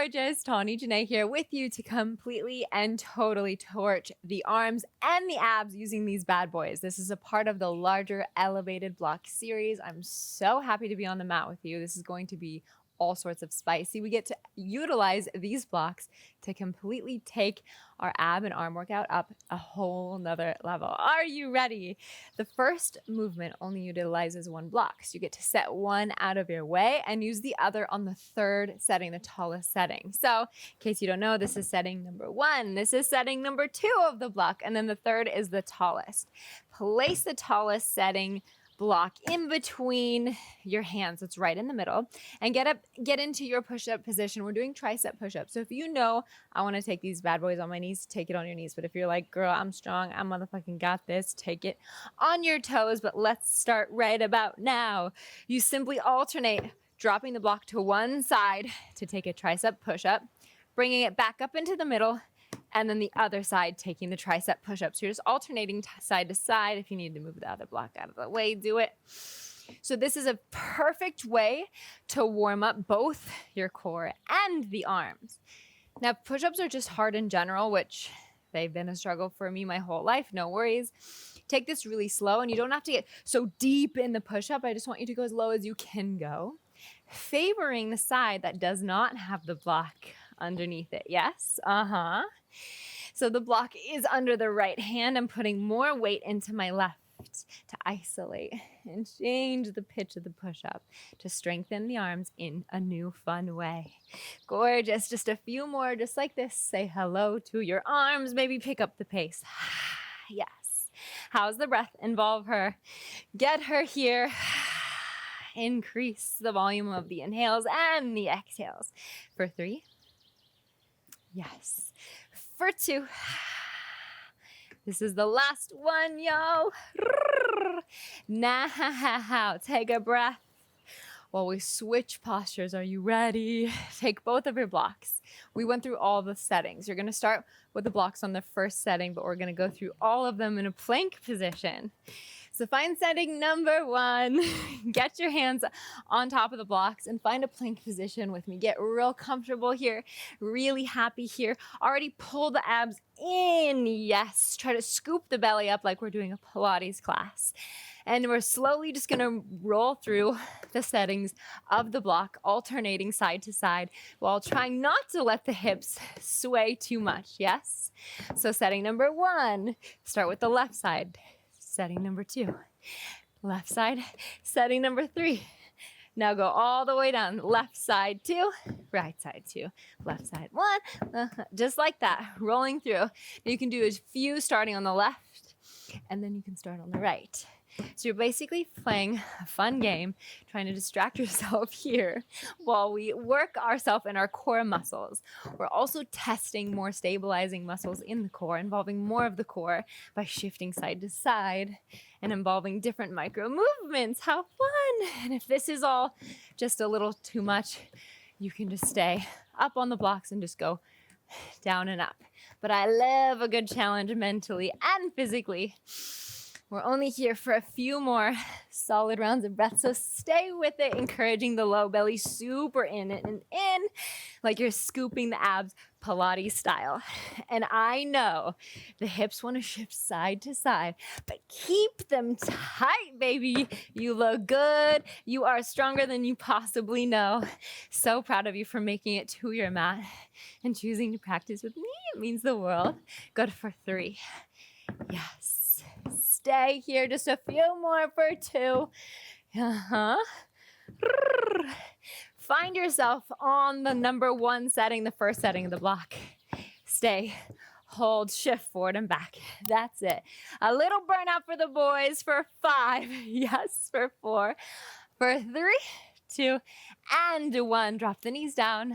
gorgeous. Tawny Janae here with you to completely and totally torch the arms and the abs using these bad boys. This is a part of the larger elevated block series. I'm so happy to be on the mat with you. This is going to be all sorts of spicy. We get to utilize these blocks to completely take our ab and arm workout up a whole nother level. Are you ready? The first movement only utilizes one block. So you get to set one out of your way and use the other on the third setting, the tallest setting. So in case you don't know, this is setting number 1. This is setting number 2 of the block. And then the third is the tallest. Place the tallest setting block in between your hands. It's right in the middle, and get into your push-up position. We're doing tricep push-ups. So if you know, I want to take these bad boys on my knees, take it on your knees. But if you're like, girl, I'm strong, I motherfucking got this, take it on your toes. But let's start right about now. You simply alternate dropping the block to one side to take a tricep push-up, bringing it back up into the middle, and then the other side taking the tricep push-ups. So you're just alternating side to side. If you need to move the other block out of the way, do it. So this is a perfect way to warm up both your core and the arms. Now, push-ups are just hard in general, which they've been a struggle for me my whole life. No worries. Take this really slow, and you don't have to get so deep in the push-up. I just want you to go as low as you can go, favoring the side that does not have the block underneath it. Yes? So the block is under the right hand. I'm putting more weight into my left to isolate and change the pitch of the push-up to strengthen the arms in a new fun way. Gorgeous. Just a few more just like this. Say hello to your arms. Maybe pick up the pace. Yes. How's the breath? Involve her. Get her here. Increase the volume of the inhales and the exhales. For 3. Yes. For 2. This is the last one, yo. Now, take a breath while we switch postures. Are you ready? Take both of your blocks. We went through all the settings. You're going to start with the blocks on the first setting, but we're going to go through all of them in a plank position. So find setting number 1, get your hands on top of the blocks and find a plank position with me. Get real comfortable here, really happy here. Already pull the abs in, yes. Try to scoop the belly up like we're doing a Pilates class. And we're slowly just gonna roll through the settings of the block, alternating side to side while trying not to let the hips sway too much, yes? So setting number 1, start with the left side. Setting number 2, left side. Setting number 3. Now go all the way down. Left side 2, right side 2, left side 1. Just like that, rolling through. You can do a few starting on the left, and then you can start on the right. So you're basically playing a fun game, trying to distract yourself here while we work ourselves in our core muscles. We're also testing more stabilizing muscles in the core, involving more of the core by shifting side to side and involving different micro movements. How fun! And if this is all just a little too much, you can just stay up on the blocks and just go down and up. But I love a good challenge mentally and physically. We're only here for a few more solid rounds of breath, so stay with it, encouraging the low belly super in and in, like you're scooping the abs Pilates style. And I know the hips want to shift side to side, but keep them tight, baby. You look good. You are stronger than you possibly know. So proud of you for making it to your mat and choosing to practice with me. It means the world. Good for 3. Yes. Stay here, just a few more for 2. Find yourself on the number 1 setting, the first setting of the block. Stay, hold, shift forward and back. That's it. A little burnout for the boys for 5. Yes, for 4. For 3, 2, and 1. Drop the knees down.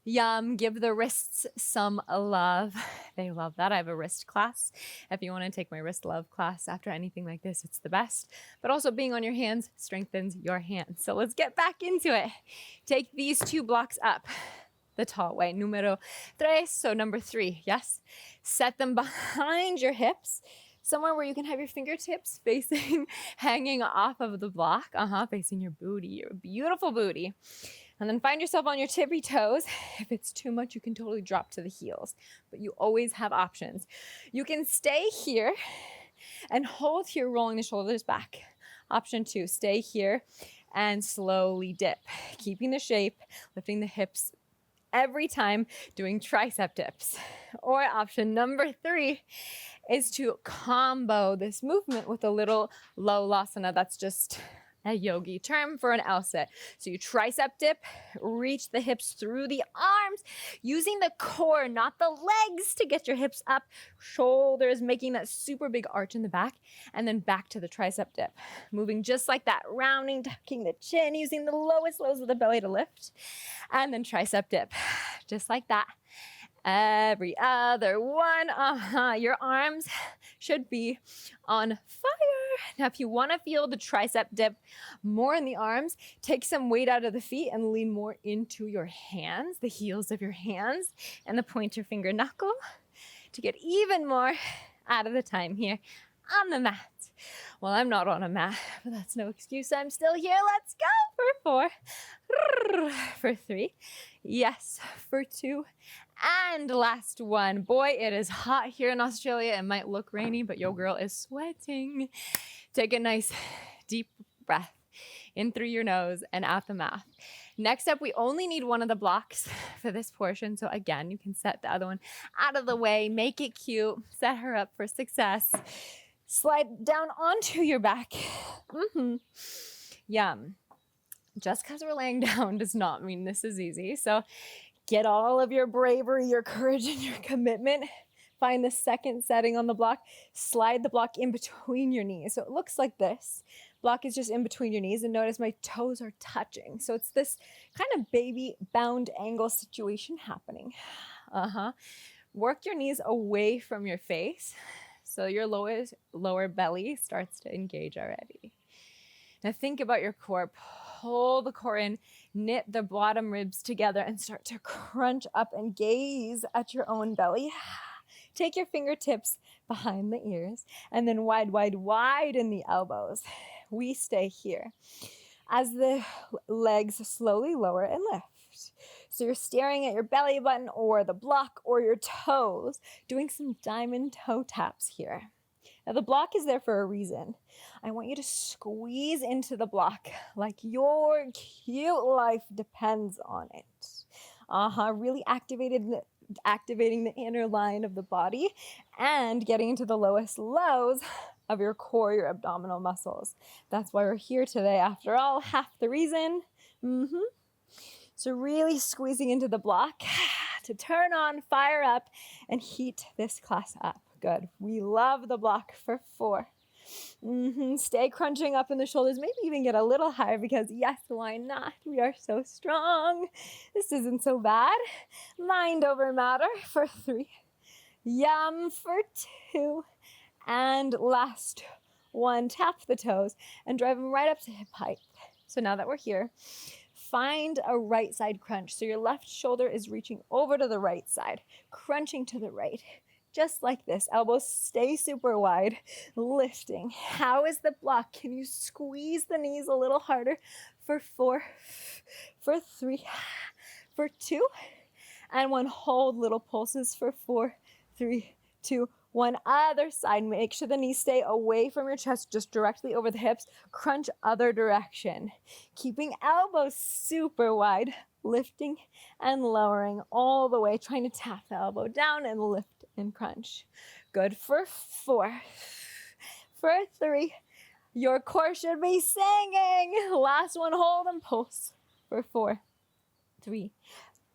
Yum. Give the wrists some love. They love that. I have a wrist class. If you want to take my wrist love class after anything like this, it's the best. But also being on your hands strengthens your hands. So let's get back into it. Take these 2 blocks up the tall way. Numero 3. So number 3. Yes. Set them behind your hips. Somewhere where you can have your fingertips facing, hanging off of the block. Facing your booty, your beautiful booty. And then find yourself on your tippy toes. If it's too much, you can totally drop to the heels, but you always have options. You can stay here and hold here, rolling the shoulders back. Option 2, stay here and slowly dip, keeping the shape, lifting the hips every time, doing tricep dips. Or option number 3 is to combo this movement with a little low lasana. That's just a yogi term for an L sit. So you tricep dip, reach the hips through the arms, using the core, not the legs, to get your hips up, shoulders making that super big arch in the back, and then back to the tricep dip. Moving just like that, rounding, tucking the chin, using the lowest lows of the belly to lift, and then tricep dip, just like that. Every other one, your arms should be on fire. Now, if you want to feel the tricep dip more in the arms, take some weight out of the feet and lean more into your hands, the heels of your hands, and the pointer finger knuckle to get even more out of the time here on the mat. Well, I'm not on a mat, but that's no excuse. I'm still here. Let's go for 4, for 3, yes, for 2, and last one. Boy, it is hot here in Australia. It might look rainy, but your girl is sweating. Take a nice deep breath in through your nose and out the mouth. Next up, we only need one of the blocks for this portion. So again, you can set the other one out of the way, make it cute, set her up for success. Slide down onto your back. Yum. Just because we're laying down does not mean this is easy. So get all of your bravery, your courage, and your commitment. Find the second setting on the block. Slide the block in between your knees. So it looks like this. Block is just in between your knees, and notice my toes are touching. So it's this kind of baby bound angle situation happening. Work your knees away from your face, so your lower belly starts to engage already. Now think about your core. Pull the core in, knit the bottom ribs together, and start to crunch up and gaze at your own belly. Take your fingertips behind the ears, and then widen the elbows. We stay here as the legs slowly lower and lift. So you're staring at your belly button or the block or your toes, doing some diamond toe taps here. Now the block is there for a reason. I want you to squeeze into the block like your cute life depends on it. Really activating the inner line of the body and getting into the lowest lows of your core, your abdominal muscles. That's why we're here today. After all, half the reason. So really squeezing into the block to turn on, fire up, and heat this class up. Good. We love the block for 4. Stay crunching up in the shoulders, maybe even get a little higher because yes, why not? We are so strong. This isn't so bad. Mind over matter for 3. Yum for 2. And last one, tap the toes and drive them right up to hip height. So now that we're here, find a right side crunch. So your left shoulder is reaching over to the right side, crunching to the right. Just like this, elbows stay super wide, lifting. How is the block? Can you squeeze the knees a little harder for 4, for 3, for 2, and 1. Hold little pulses for 4, 3, 2, 1. Other side. Make sure the knees stay away from your chest, just directly over the hips. Crunch other direction. Keeping elbows super wide, lifting and lowering all the way, trying to tap the elbow down and lift and crunch. Good for 4. For 3. Your core should be singing. Last one, hold and pulse for 4, 3,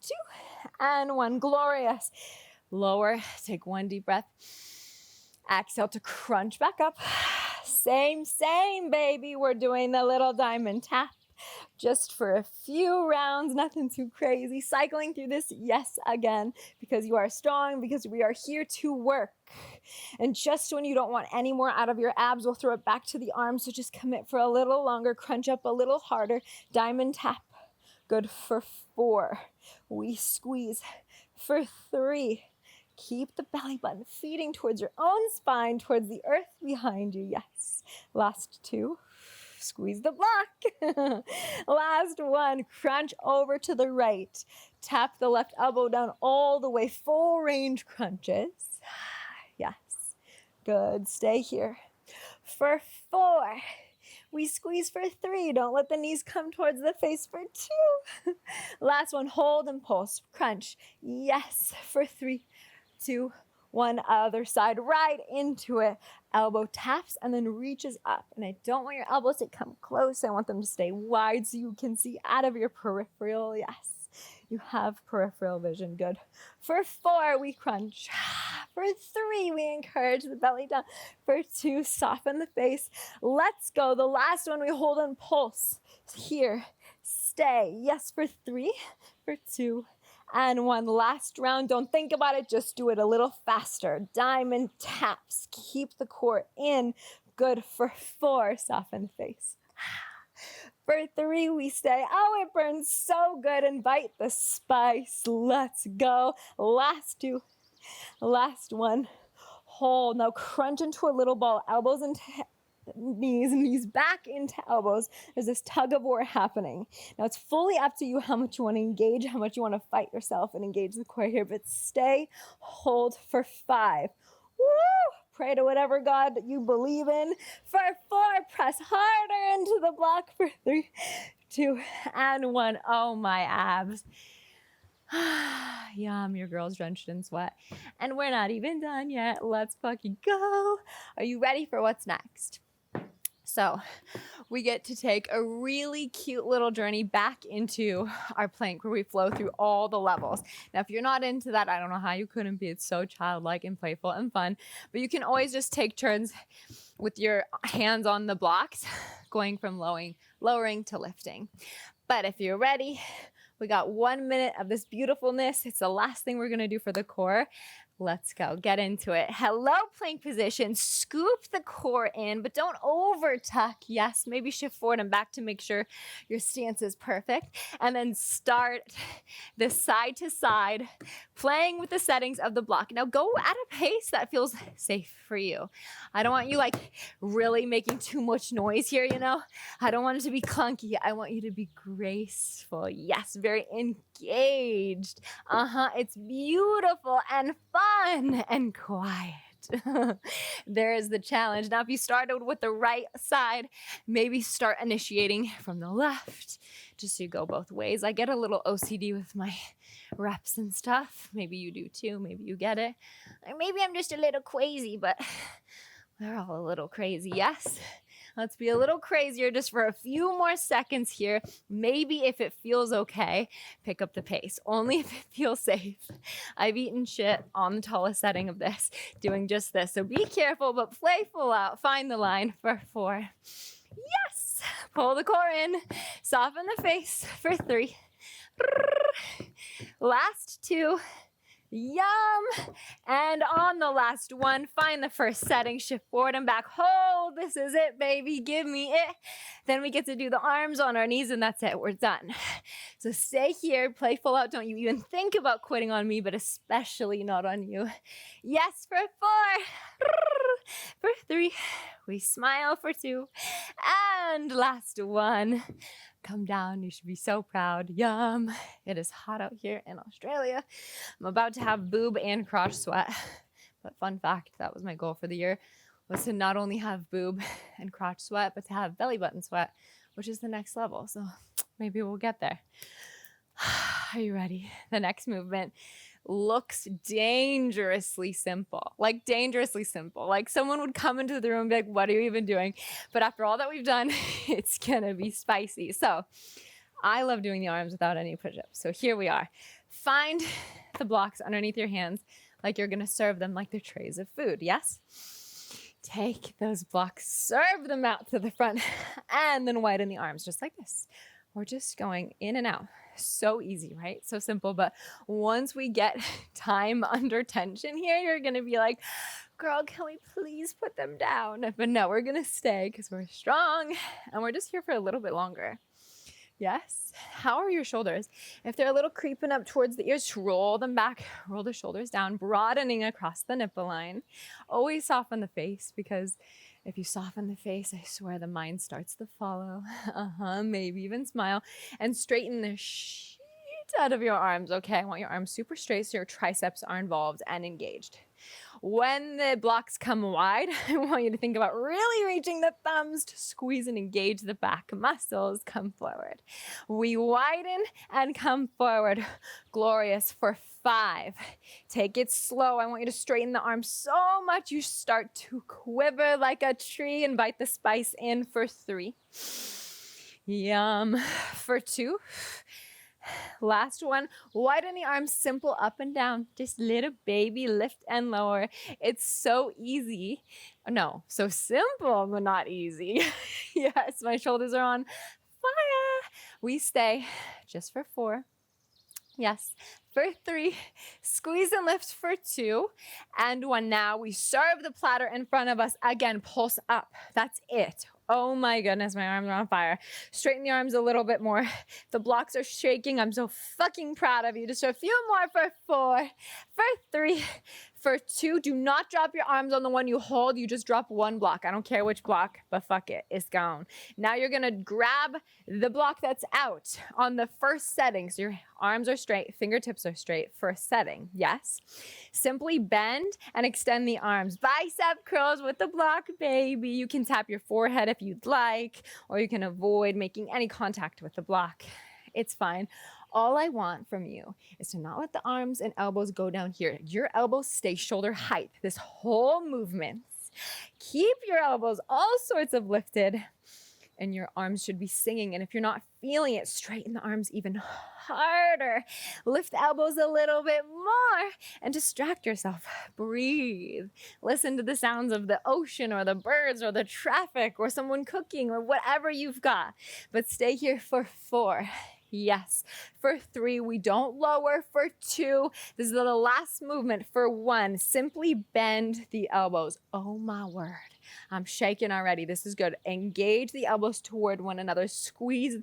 2, and 1. Glorious. Lower, take 1 deep breath. Exhale to crunch back up. Same, baby. We're doing the little diamond tap. Just for a few rounds, nothing too crazy. Cycling through this, yes, again, because you are strong, because we are here to work. And just when you don't want any more out of your abs, we'll throw it back to the arms. So just commit for a little longer, crunch up a little harder. Diamond tap. Good for 4. We squeeze for 3. Keep the belly button feeding towards your own spine, towards the earth behind you. Yes. Last 2. Squeeze the block. Last one, crunch over to the right. Tap the left elbow down all the way, full range crunches. Yes, good, stay here. For 4, we squeeze for 3. Don't let the knees come towards the face for 2. Last one, hold and pulse, crunch. Yes, for 3, 2, 1, other side, right into it. Elbow taps and then reaches up. And I don't want your elbows to come close. I want them to stay wide so you can see out of your peripheral. Yes, you have peripheral vision. Good. For 4, we crunch. For 3, we encourage the belly down. For 2, soften the face. Let's go. The last one, we hold and pulse. Here, stay. Yes, for 3, for 2, and 1. Last round. Don't think about it. Just do it a little faster. Diamond taps. Keep the core in. Good. For 4, soften the face. For 3, we stay. Oh, it burns so good. Invite the spice. Let's go. Last 2. Last 1. Hold. Now crunch into a little ball. Elbows into knees back into elbows. There's this tug of war happening. Now it's fully up to you how much you want to engage, how much you want to fight yourself and engage the core here, but stay, hold for 5. Woo! Pray to whatever God that you believe in. For 4, press harder into the block. For 3, 2, and 1. Oh, my abs. Yum, your girl's drenched in sweat. And we're not even done yet. Let's fucking go. Are you ready for what's next? So we get to take a really cute little journey back into our plank where we flow through all the levels. Now, if you're not into that, I don't know how you couldn't be. It's so childlike and playful and fun. But you can always just take turns with your hands on the blocks, going from lowering to lifting. But if you're ready, we got 1 minute of this beautifulness. It's the last thing we're going to do for the core. Let's go. Get into it. Hello, plank position. Scoop the core in, but don't over tuck. Yes, maybe shift forward and back to make sure your stance is perfect. And then start the side to side, playing with the settings of the block. Now go at a pace that feels safe for you. I don't want you like really making too much noise here, you know? I don't want it to be clunky. I want you to be graceful. Yes, very engaged. It's beautiful and fun and quiet. There is the challenge. Now, if you started with the right side, maybe start initiating from the left, just so you go both ways. I get a little OCD with my reps and stuff. Maybe you do too. Maybe you get it. Maybe I'm just a little crazy, but we're all a little crazy, yes? Let's be a little crazier just for a few more seconds here. Maybe if it feels okay, pick up the pace. Only if it feels safe. I've eaten shit on the tallest setting of this, doing just this. So be careful, but playful out. Find the line for 4. Yes! Pull the core in. Soften the face for 3. Last 2. Yum! And on the last one, find the first setting, shift forward and back. Hold, this is it, baby. Give me it. Then we get to do the arms on our knees, and that's it. We're done. So stay here, playful out. Don't you even think about quitting on me, but especially not on you. Yes, for 4. For 3. We smile for 2. And last one. Come down. You should be so proud. Yum. It is hot out here in Australia. I'm about to have boob and crotch sweat. But fun fact, that was my goal for the year, was to not only have boob and crotch sweat, but to have belly button sweat, which is the next level. So maybe we'll get there. Are you ready? The next movement looks dangerously simple. Like dangerously simple. Like someone would come into the room and be like, what are you even doing? But after all that we've done, it's gonna be spicy. So I love doing the arms without any push-ups. So here we are. Find the blocks underneath your hands like you're gonna serve them like they're trays of food, yes? Take those blocks, serve them out to the front, and then widen the arms just like this. We're just going in and out. So easy, right? So simple. But once we get time under tension here, you're going to be like, girl, can we please put them down? But no, we're going to stay because we're strong and we're just here for a little bit longer. Yes. How are your shoulders? If they're a little creeping up towards the ears, roll them back, roll the shoulders down, broadening across the nipple line. Always soften the face because If you soften the face, I swear the mind starts to follow. Maybe even smile. And straighten the shit out of your arms, okay? I want your arms super straight so your triceps are involved and engaged. When the blocks come wide, I want you to think about really reaching the thumbs to squeeze and engage the back muscles. Come forward. We widen and come forward. Glorious for 5. Take it slow. I want you to straighten the arms so much you start to quiver like a tree. Invite the spice in for 3. Yum. For 2. Last one, widen the arms, simple up and down, just little baby lift and lower. It's so easy. No, so simple, but not easy. Yes, my shoulders are on fire. We stay just for 4. Yes, for 3, squeeze and lift for 2, and 1. Now we serve the platter in front of us. Again, pulse up. That's it. Oh my goodness, my arms are on fire. Straighten the arms a little bit more. The blocks are shaking. I'm so fucking proud of you. Just a few more for 4, for 3, for 2. Do not drop your arms on the one you hold. You just drop one block. I don't care which block, but fuck it. It's gone. Now you're going to grab the block that's out on the first setting. So your arms are straight, fingertips are straight. First setting, yes. Simply bend and extend the arms. Bicep curls with the block, baby. You can tap your forehead if you'd like, or you can avoid making any contact with the block. It's fine. All I want from you is to not let the arms and elbows go down here. Your elbows stay shoulder height. This whole movement. Keep your elbows all sorts of lifted, and your arms should be singing. And if you're not feeling it, straighten the arms even harder. Lift the elbows a little bit more and distract yourself. Breathe. Listen to the sounds of the ocean or the birds or the traffic or someone cooking or whatever you've got. But stay here for 4. Yes. For 3, we don't lower. For 2, this is the last movement. For 1, simply bend the elbows. Oh my word. I'm shaking already. This is good. Engage the elbows toward one another. Squeeze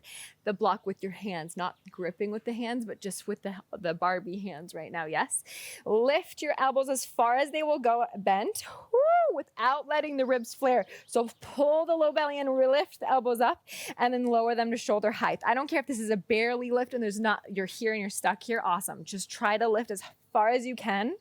the block with your hands, not gripping with the hands, but just with the Barbie hands right now. Yes. Lift your elbows as far as they will go, bent. Woo, without letting the ribs flare. So pull the low belly and lift the elbows up and then lower them to shoulder height. I don't care if this is a barely lift and you're here and you're stuck here. Awesome. Just try to lift as far as you can.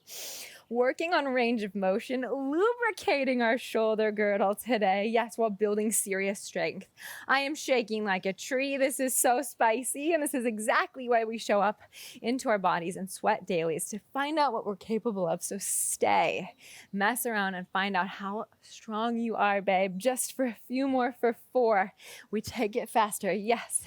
Working on range of motion, lubricating our shoulder girdle today. Yes, while building serious strength. I am shaking like a tree. This is so spicy, and this is exactly why we show up into our bodies and sweat daily, is to find out what we're capable of. So stay, mess around, and find out how strong you are, babe. Just for a few more. For 4, we take it faster. Yes.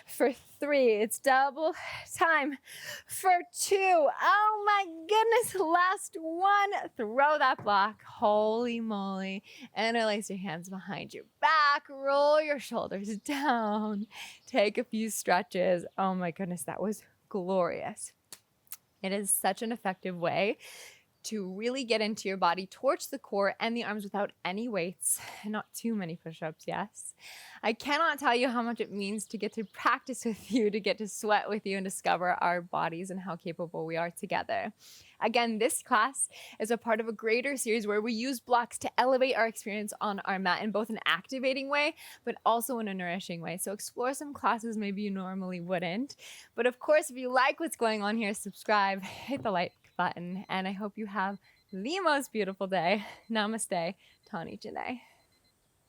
For 3, it's double time. For 2, oh my goodness, last 1. Throw that block. Holy moly. Interlace your hands behind your back. Roll your shoulders down. Take a few stretches. Oh my goodness, that was glorious. It is such an effective way to really get into your body, torch the core and the arms without any weights, and not too many push-ups, yes. I cannot tell you how much it means to get to practice with you, to get to sweat with you and discover our bodies and how capable we are together. Again, this class is a part of a greater series where we use blocks to elevate our experience on our mat in both an activating way, but also in a nourishing way. So explore some classes maybe you normally wouldn't. But of course, if you like what's going on here, subscribe, hit the like button, and I hope you have the most beautiful day. Namaste, Tawny Janae.